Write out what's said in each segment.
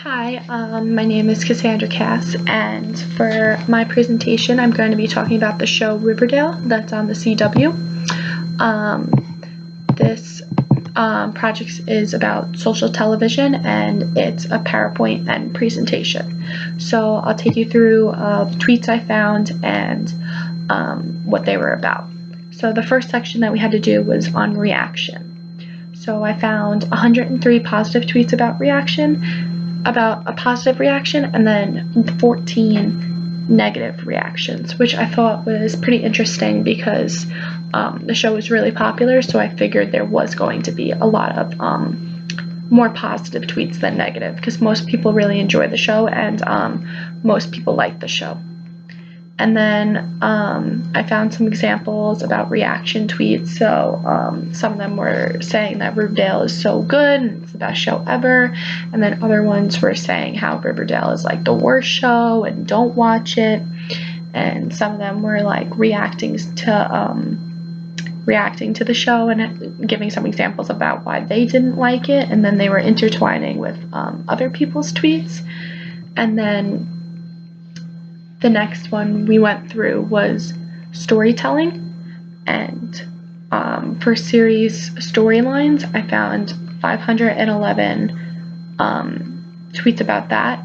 Hi, my name is Cassandra Cass, and for my presentation, I'm going to be talking about the show Riverdale that's on the CW. This project is about social television, and it's a PowerPoint and presentation. So I'll take you through the tweets I found and what they were about. So the first section that we had to do was on reaction. So I found 103 positive tweets about a positive reaction, and then 14 negative reactions, which I thought was pretty interesting because the show was really popular, so I figured there was going to be a lot of more positive tweets than negative, because most people really enjoy the show, and most people like the show. And then I found some examples about reaction tweets. So some of them were saying that Riverdale is so good and it's the best show ever. And then other ones were saying how Riverdale is like the worst show and don't watch it. And some of them were like reacting to the show and giving some examples about why they didn't like it. And then they were intertwining with other people's tweets. And then the next one we went through was storytelling, and for series storylines, I found 511 tweets about that,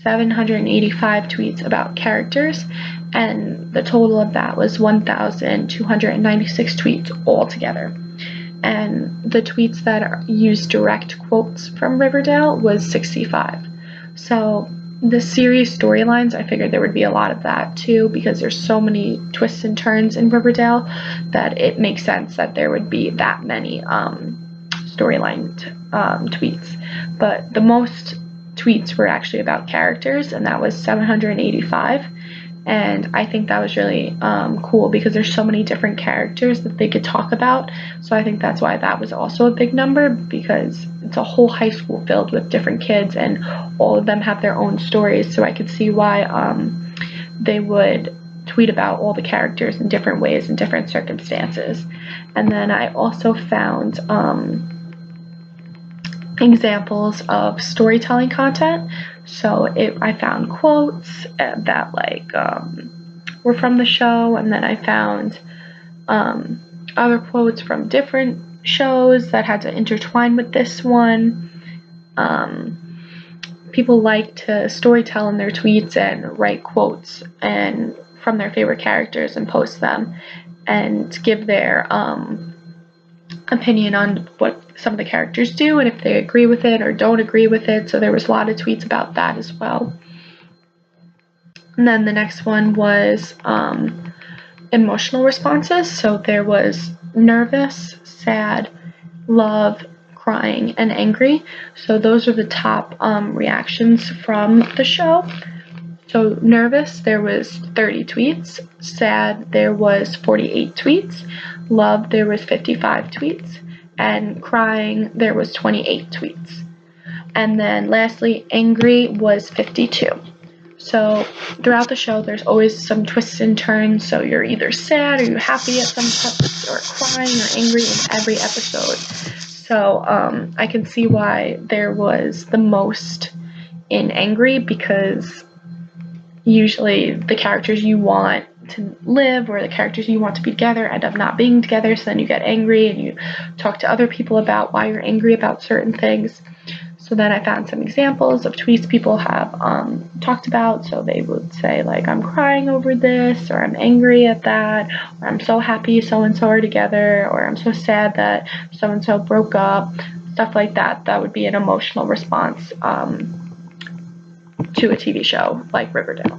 785 tweets about characters, and the total of that was 1,296 tweets altogether. And the tweets that used direct quotes from Riverdale was 65. So the series storylines, I figured there would be a lot of that too, because there's so many twists and turns in Riverdale that it makes sense that there would be that many storyline tweets. But the most tweets were actually about characters, and that was 785. And I think that was really cool because there's so many different characters that they could talk about. So I think that's why that was also a big number, because it's a whole high school filled with different kids and all of them have their own stories. So I could see why they would tweet about all the characters in different ways in different circumstances. And then I also found examples of storytelling content. So I found quotes that were from the show, and then I found other quotes from different shows that had to intertwine with this one. People like to storytell in their tweets and write quotes and from their favorite characters and post them and give their opinion on what some of the characters do and if they agree with it or don't agree with it. So there was a lot of tweets about that as well. And then the next one was emotional responses. So there was nervous, sad, love, crying, and angry. So those are the top reactions from the show. So nervous, there was 30 tweets. Sad, there was 48 tweets. Love, there was 55 tweets. And crying, there was 28 tweets. And then lastly, angry was 52. So throughout the show, there's always some twists and turns. So you're either sad or you're happy at some point, or crying or angry in every episode. So I can see why there was the most in angry, because usually the characters you want to live or the characters you want to be together end up not being together, so then you get angry and you talk to other people about why you're angry about certain things. So then I found some examples of tweets people have talked about. So they would say like, I'm crying over this, or I'm angry at that, or I'm so happy so-and-so are together, or I'm so sad that so-and-so broke up, stuff like that. That would be an emotional response to a TV show like Riverdale.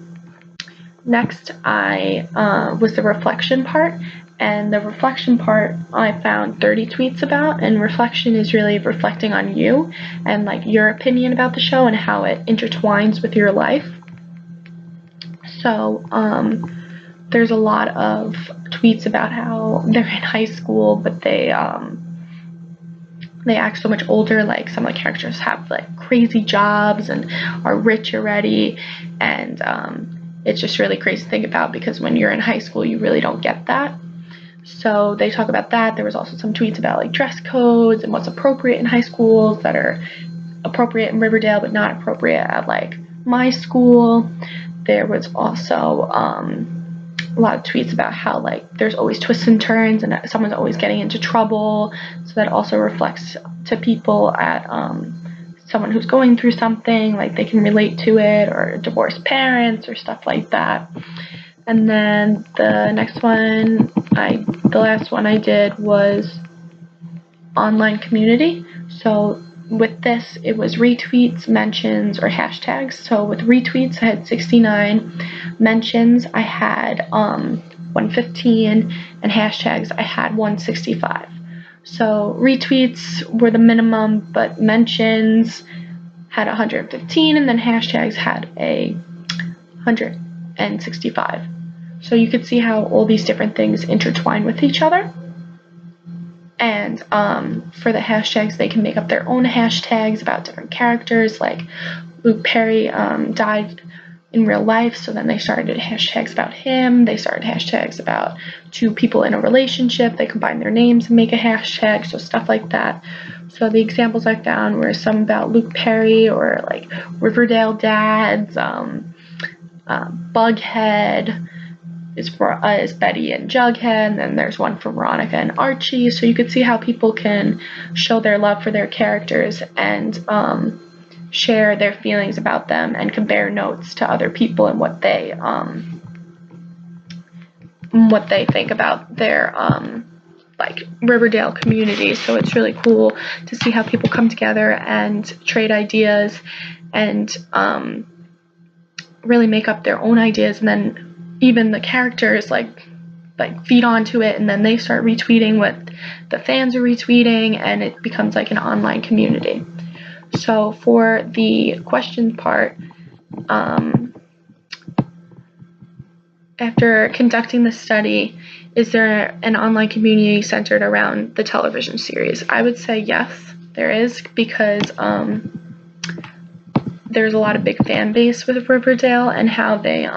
Next, was the reflection part, and the reflection part I found 30 tweets about, and reflection is really reflecting on you and like your opinion about the show and how it intertwines with your life. So there's a lot of tweets about how they're in high school, but they act so much older. Like some of the characters have like crazy jobs and are rich already, and it's just really crazy to think about, because when you're in high school you really don't get that. So they talk about that. There was also some tweets about like dress codes and what's appropriate in high schools that are appropriate in Riverdale but not appropriate at like my school. There was also a lot of tweets about how like there's always twists and turns and someone's always getting into trouble, so that also reflects to people at someone who's going through something, like they can relate to it, or divorced parents or stuff like that. And then the next one, the last one I did was online community. So with this, it was retweets, mentions, or hashtags. So with retweets, I had 69. Mentions, I had 115. And hashtags, I had 165. So retweets were the minimum, but mentions had 115, and then hashtags had 165. So you could see how all these different things intertwine with each other. And for the hashtags, they can make up their own hashtags about different characters. Like Luke Perry died in real life, so then they started hashtags about him. They started hashtags about two people in a relationship. They combine their names and make a hashtag, so stuff like that. So the examples I found were some about Luke Perry, or like Riverdale dads, Bughead is Betty and Jughead, and then there's one for Veronica and Archie. So you could see how people can show their love for their characters and share their feelings about them and compare notes to other people and what they think about their like Riverdale community. So it's really cool to see how people come together and trade ideas and really make up their own ideas, and then even the characters like feed onto it, and then they start retweeting what the fans are retweeting, and it becomes like an online community. So for the question part, after conducting the study, is there an online community centered around the television series? I would say yes, there is, because there's a lot of big fan base with Riverdale, and how they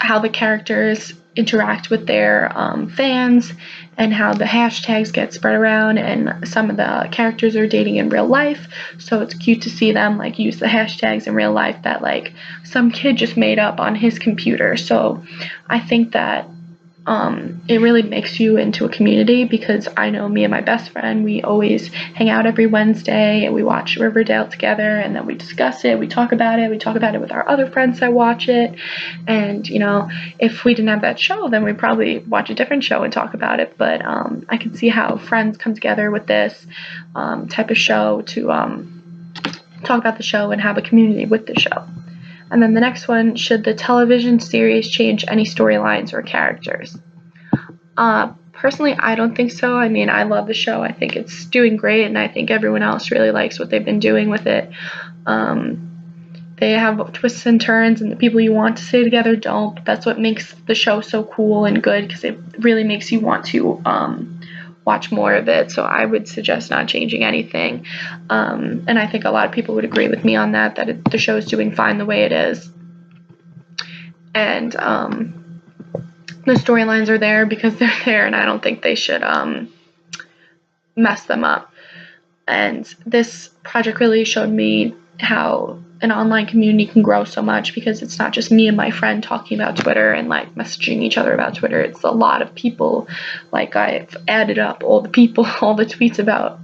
how the characters interact with their fans, and how the hashtags get spread around, and some of the characters are dating in real life, so it's cute to see them like use the hashtags in real life that like some kid just made up on his computer. So I think that it really makes you into a community, because I know me and my best friend, we always hang out every Wednesday and we watch Riverdale together, and then we discuss it, we talk about it with our other friends that watch it. And you know, if we didn't have that show, then we'd probably watch a different show and talk about it. But I can see how friends come together with this type of show to talk about the show and have a community with the show. And then the next one, should the television series change any storylines or characters? Personally, I don't think so. I mean, I love the show. I think it's doing great, and I think everyone else really likes what they've been doing with it. They have twists and turns, and the people you want to stay together don't. But that's what makes the show so cool and good, because it really makes you want to watch more of it. So I would suggest not changing anything. And I think a lot of people would agree with me on that the show is doing fine the way it is. And the storylines are there because they're there, and I don't think they should mess them up. And this project really showed me how an online community can grow so much, because it's not just me and my friend talking about Twitter and like messaging each other about Twitter. It's a lot of people. Like, I've added up all the people, all the tweets about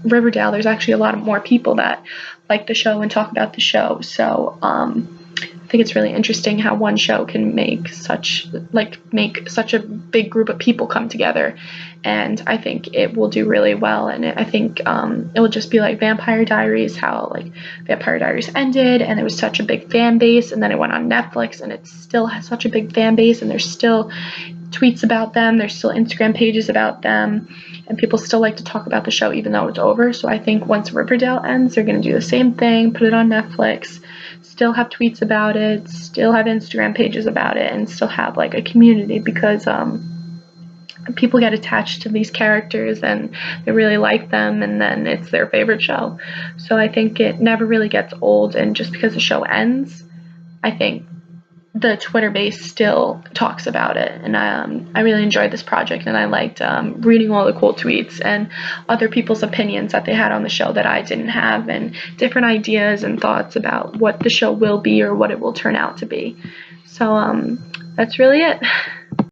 Riverdale. There's actually a lot of more people that like the show and talk about the show. So I think it's really interesting how one show can make such a big group of people come together, and I think it will do really well. And I think it will just be like Vampire Diaries, how like Vampire Diaries ended and it was such a big fan base, and then it went on Netflix and it still has such a big fan base, and there's still tweets about them, there's still Instagram pages about them, and people still like to talk about the show even though it's over. So I think once Riverdale ends, they're going to do the same thing, put it on Netflix, still have tweets about it, still have Instagram pages about it, and still have like a community, because people get attached to these characters and they really like them, and then it's their favorite show. So I think it never really gets old, and just because the show ends, I think the Twitter base still talks about it, and I really enjoyed this project, and I liked reading all the cool tweets and other people's opinions that they had on the show that I didn't have, and different ideas and thoughts about what the show will be or what it will turn out to be. So that's really it.